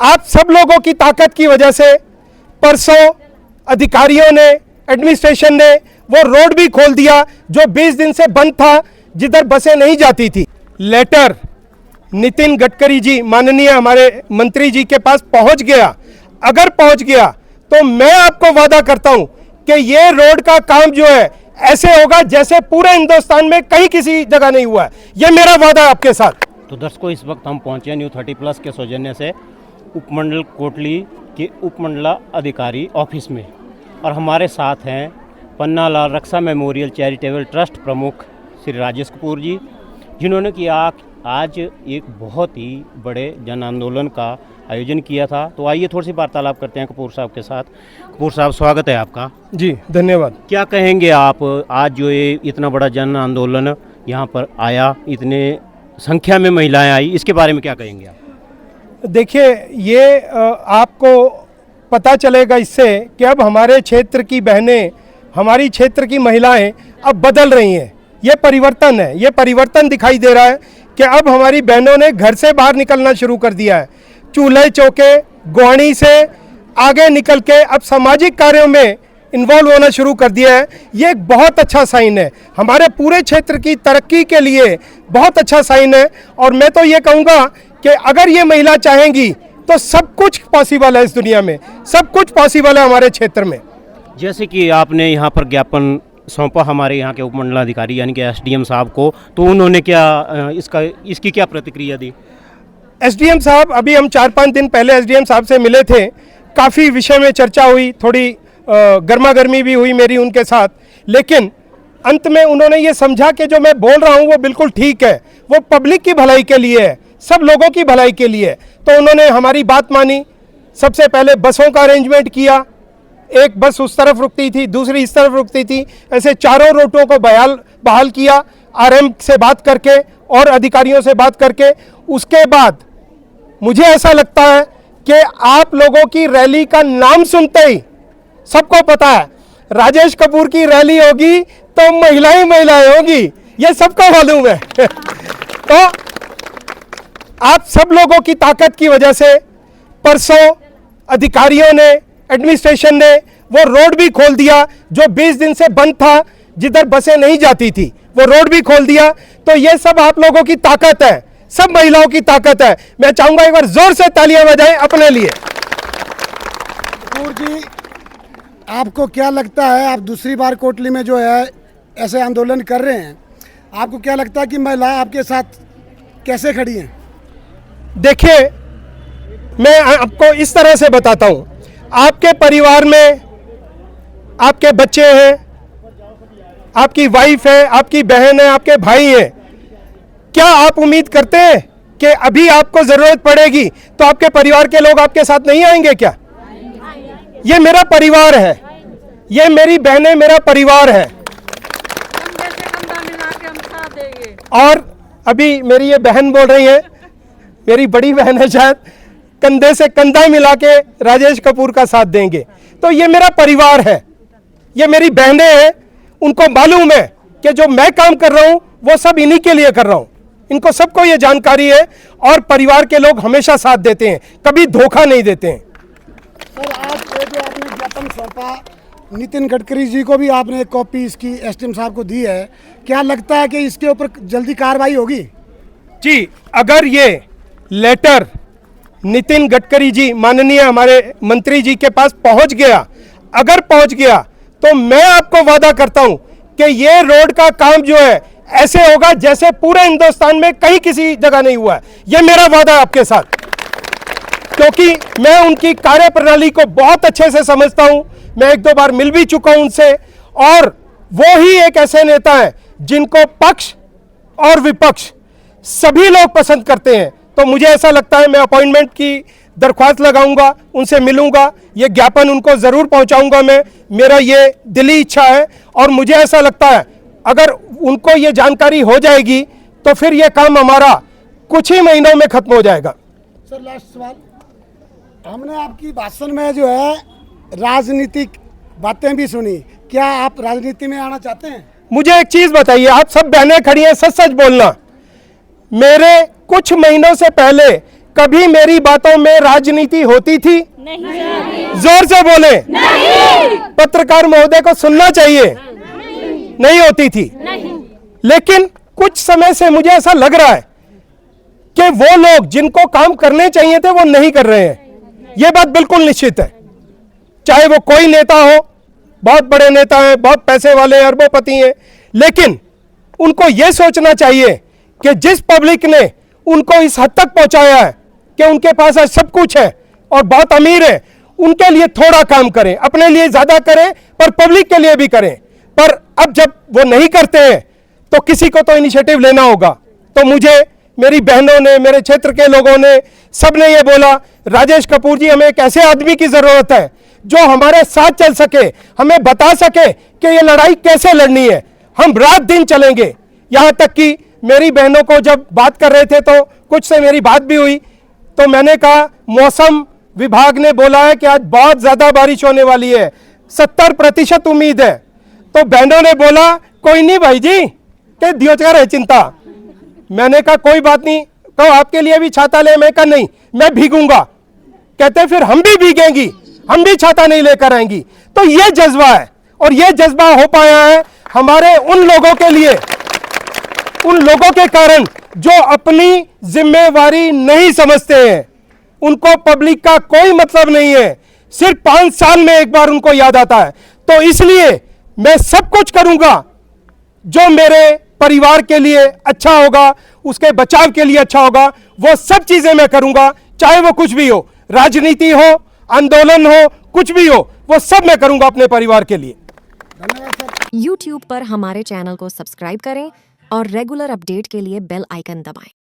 आप सब लोगों की ताकत की वजह से परसों अधिकारियों ने, एडमिनिस्ट्रेशन ने वो रोड भी खोल दिया जो 20 दिन से बंद था, जिधर बसें नहीं जाती थी। लेटर नितिन गडकरी जी, माननीय हमारे मंत्री जी के पास पहुंच गया। अगर पहुंच गया तो मैं आपको वादा करता हूं कि ये रोड का काम जो है ऐसे होगा जैसे पूरे हिंदुस्तान में कहीं किसी जगह नहीं हुआ है। ये मेरा वादा है आपके साथ। तो दर्शकों, इस वक्त हम पहुंचे न्यू 30+ के सौजन्य से उपमंडल कोटली के उपमंडला अधिकारी ऑफिस में, और हमारे साथ हैं पन्नालाल रक्षा मेमोरियल चैरिटेबल ट्रस्ट प्रमुख श्री राजेश कपूर जी, जिन्होंने कि आज एक बहुत ही बड़े जन आंदोलन का आयोजन किया था। तो आइए थोड़ी सी वार्तालाप करते हैं कपूर साहब के साथ। कपूर साहब, स्वागत है आपका। जी धन्यवाद। क्या कहेंगे आप, आज जो ये इतना बड़ा जन आंदोलन यहाँ पर आया, इतने संख्या में महिलाएं आई, इसके बारे में क्या कहेंगे आप? देखिए, ये आपको पता चलेगा इससे कि अब हमारे क्षेत्र की बहनें, हमारी क्षेत्र की महिलाएं अब बदल रही हैं। ये परिवर्तन है, ये परिवर्तन दिखाई दे रहा है कि अब हमारी बहनों ने घर से बाहर निकलना शुरू कर दिया है। चूल्हे चौके गुआणी से आगे निकल के अब सामाजिक कार्यों में इन्वॉल्व होना शुरू कर दिया है। ये एक बहुत अच्छा साइन है, हमारे पूरे क्षेत्र की तरक्की के लिए बहुत अच्छा साइन है। और मैं तो ये कहूँगा कि अगर ये महिला चाहेंगी तो सब कुछ पॉसिबल है इस दुनिया में, सब कुछ पॉसिबल है हमारे क्षेत्र में। जैसे कि आपने यहाँ पर ज्ञापन सौंपा हमारे यहाँ के उपमंडलाधिकारी यानी कि एसडीएम साहब को, तो उन्होंने क्या इसकी क्या प्रतिक्रिया दी? एसडीएम साहब, अभी हम 4-5 दिन पहले एसडीएम साहब से मिले थे, काफ़ी विषय में चर्चा हुई, थोड़ी गर्मा गर्मी भी हुई मेरी उनके साथ, लेकिन अंत में उन्होंने ये समझा कि जो मैं बोल रहा हूँ वो बिल्कुल ठीक है, वो पब्लिक की भलाई के लिए है, सब लोगों की भलाई के लिए। तो उन्होंने हमारी बात मानी। सबसे पहले बसों का अरेंजमेंट किया, एक बस उस तरफ रुकती थी, दूसरी इस तरफ रुकती थी, ऐसे चारों रूटों को बहाल किया आरएम से बात करके और अधिकारियों से बात करके। उसके बाद मुझे ऐसा लगता है कि आप लोगों की रैली का नाम सुनते ही सबको पता है, राजेश कपूर की रैली होगी तो महिलाएं होगी, ये सबको मालूम है। तो आप सब लोगों की ताकत की वजह से परसों अधिकारियों ने, एडमिनिस्ट्रेशन ने वो रोड भी खोल दिया जो 20 दिन से बंद था, जिधर बसें नहीं जाती थी, वो रोड भी खोल दिया। तो ये सब आप लोगों की ताकत है, सब महिलाओं की ताकत है। मैं चाहूंगा एक बार जोर से तालियां बजाएं अपने लिए। कपूर जी, आपको क्या लगता है, आप दूसरी बार कोटली में जो है ऐसे आंदोलन कर रहे हैं, आपको क्या लगता है कि महिला आपके साथ कैसे खड़ी हैं? देखिए, मैं आपको इस तरह से बताता हूं, आपके परिवार में आपके बच्चे हैं, आपकी वाइफ है, आपकी बहन है, आपके भाई हैं। क्या आप उम्मीद करते हैं कि अभी आपको जरूरत पड़ेगी तो आपके परिवार के लोग आपके साथ नहीं आएंगे क्या? ये मेरा परिवार है, ये मेरी बहनें मेरा परिवार है। और अभी मेरी ये बहन बोल रही है, मेरी बड़ी बहन है शायद, कंधे से कंधा मिला के राजेश कपूर का साथ देंगे। तो ये मेरा परिवार है, ये मेरी बहनें हैं, उनको मालूम है कि जो मैं काम कर रहा हूं वो सब इन्हीं के लिए कर रहा हूं, इनको सबको ये जानकारी है। और परिवार के लोग हमेशा साथ देते हैं, कभी धोखा नहीं देते हैं। सर, आज जो आपने ज्ञापन सौंपा नितिन गडकरी जी को भी, आपने एक कॉपी इसकी एसडीएम साहब को दी है, क्या लगता है कि इसके ऊपर जल्दी कार्रवाई होगी? जी, अगर ये लेटर नितिन गडकरी जी, माननीय हमारे मंत्री जी के पास पहुंच गया, अगर पहुंच गया तो मैं आपको वादा करता हूं कि ये रोड का काम जो है ऐसे होगा जैसे पूरे हिंदुस्तान में कहीं किसी जगह नहीं हुआ है। ये मेरा वादा है आपके साथ, क्योंकि मैं उनकी कार्यप्रणाली को बहुत अच्छे से समझता हूं। मैं 1-2 बार मिल भी चुका हूं उनसे, और वो ही एक ऐसे नेता है जिनको पक्ष और विपक्ष सभी लोग पसंद करते हैं। तो मुझे ऐसा लगता है मैं अपॉइंटमेंट की दरख्वास्त लगाऊंगा, उनसे मिलूंगा, ये ज्ञापन उनको जरूर पहुंचाऊंगा। मेरा ये दिली इच्छा है, और मुझे ऐसा लगता है अगर उनको ये जानकारी हो जाएगी तो फिर ये काम हमारा कुछ ही महीनों में खत्म हो जाएगा। सर, लास्ट सवाल, हमने आपकी भाषण में जो है राजनीतिक बातें भी सुनी, क्या आप राजनीति में आना चाहते हैं? मुझे एक चीज बताइए, आप सब बहनें खड़ी हैं, सच सच बोलना। मेरे कुछ महीनों से पहले कभी मेरी बातों में राजनीति होती थी? नहीं। जोर से बोले। नहीं। पत्रकार महोदय को सुनना चाहिए। नहीं होती थी। नहीं। लेकिन कुछ समय से मुझे ऐसा लग रहा है कि वो लोग जिनको काम करने चाहिए थे वो नहीं कर रहे हैं। ये बात बिल्कुल निश्चित है। चाहे वो कोई नेता हो, बहुत बड़े नेता हैं, बहुत पैसे वाले अरबोपति हैं, लेकिन उनको यह सोचना चाहिए कि जिस पब्लिक ने उनको इस हद तक पहुंचाया है कि उनके पास आज सब कुछ है और बहुत अमीर है, उनके लिए थोड़ा काम करें, अपने लिए ज्यादा करें पर पब्लिक के लिए भी करें। पर अब जब वो नहीं करते हैं तो किसी को तो इनिशिएटिव लेना होगा। तो मुझे मेरी बहनों ने, मेरे क्षेत्र के लोगों ने, सबने ये बोला, राजेश कपूर जी, हमें एक ऐसे आदमी की जरूरत है जो हमारे साथ चल सके, हमें बता सके कि ये लड़ाई कैसे लड़नी है। हम रात दिन चलेंगे। यहां तक कि मेरी बहनों को जब बात कर रहे थे तो कुछ से मेरी बात भी हुई, तो मैंने कहा मौसम विभाग ने बोला है कि आज बहुत ज्यादा बारिश होने वाली है, 70% उम्मीद है। तो बहनों ने बोला कोई नहीं भाई जी, के दियोचकर है चिंता। मैंने कहा कोई बात नहीं, तो आपके लिए भी छाता ले। मैं कहा नहीं, मैं भीगूंगा। कहते फिर हम भी भीगेंगी, हम भी छाता नहीं लेकर आएंगी। तो ये जज्बा है, और ये जज्बा हो पाया है हमारे उन लोगों के लिए, उन लोगों के कारण जो अपनी जिम्मेवारी नहीं समझते हैं। उनको पब्लिक का कोई मतलब नहीं है, सिर्फ 5 साल में एक बार उनको याद आता है। तो इसलिए मैं सब कुछ करूंगा जो मेरे परिवार के लिए अच्छा होगा, उसके बचाव के लिए अच्छा होगा, वो सब चीजें मैं करूंगा, चाहे वो कुछ भी हो, राजनीति हो, आंदोलन हो, कुछ भी हो, वो सब मैं करूंगा अपने परिवार के लिए। YouTube पर हमारे चैनल को सब्सक्राइब करें और रेगुलर अपडेट के लिए बेल आइकन दबाएं।